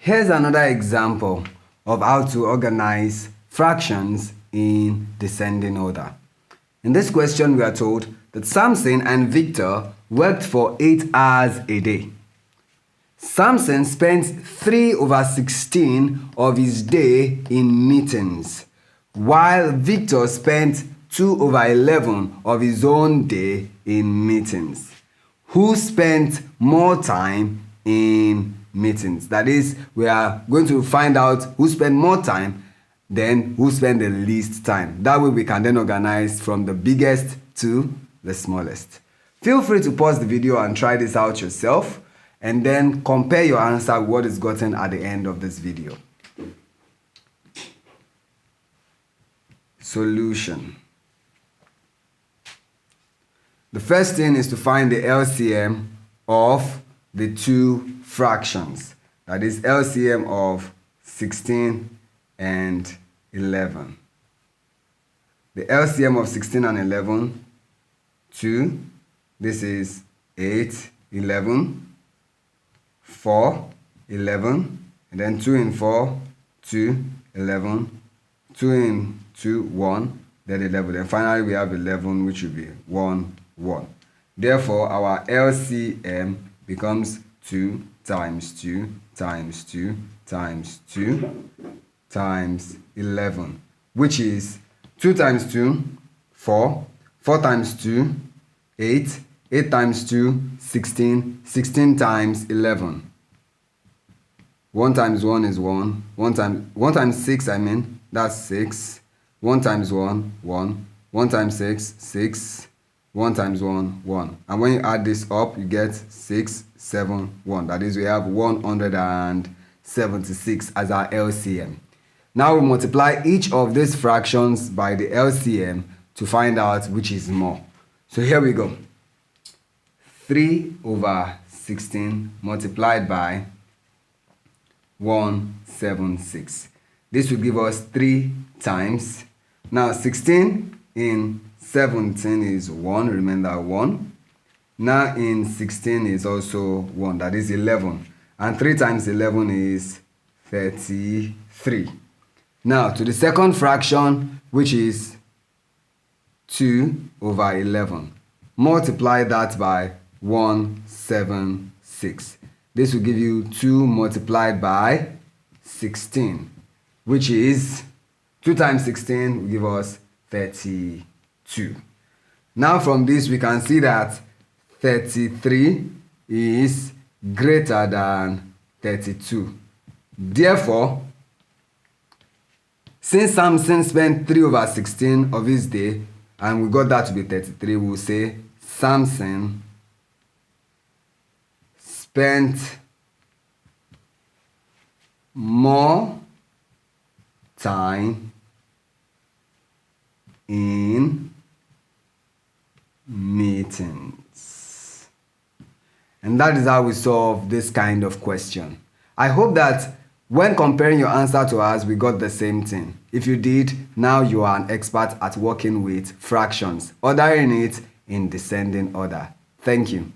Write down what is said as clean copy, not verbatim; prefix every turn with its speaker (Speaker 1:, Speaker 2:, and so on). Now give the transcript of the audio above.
Speaker 1: Here's another example of how to organize fractions in descending order. In this question, we are told that Samson and Victor worked for 8 hours a day. Samson spent 3/16 of his day in meetings, while Victor spent 2/11 of his own day in meetings. Who spent more time in meetings? That is, we are going to find out who spent more time, then who spent the least time. That way we can then organize from the biggest to the smallest. Feel free to pause the video and try this out yourself, and then compare your answer with what is gotten at the end of this video. Solution. The first thing is to find the LCM of the two fractions. That is LCM of 16 and 11. The LCM of 16 and 11, 2. This is 8, 11. 4, 11, and then 2 in 4, 2, 11, 2 in 2, 1, then 11. And finally, we have 11, which will be 1, 1. Therefore, our LCM becomes 2 times 2 times 2 times 2 times 11, which is 2 times 2, 4, 4 times 2, 8, 8 times 2, 16, 16 times 11. 1 times 1 is 1. 1 times 6, that's 6. 1 times 1, 1. 1 times 6, 6. 1 times 1, 1. And when you add this up, you get 6, 7, 1. That is, we have 176 as our LCM. Now we multiply each of these fractions by the LCM to find out which is more. So here we go. 3/16 multiplied by 176. This will give us 3 times. Now 16 in 17 is 1. Remember 1. Now in 16 is also 1. That is 11. And 3 times 11 is 33. Now to the second fraction, which is 2/11. Multiply that by 176. This will give you 2 multiplied by 16, which is 2 times 16 will give us 32. Now from this we can see that 33 is greater than 32. Therefore, since Samson spent 3/16 of his day and we got that to be 33, we'll say Samson spent more time in meetings. And that is how we solve this kind of question. I hope that when comparing your answer to ours, we got the same thing. If you did, now you are an expert at working with fractions, ordering it in descending order. Thank you.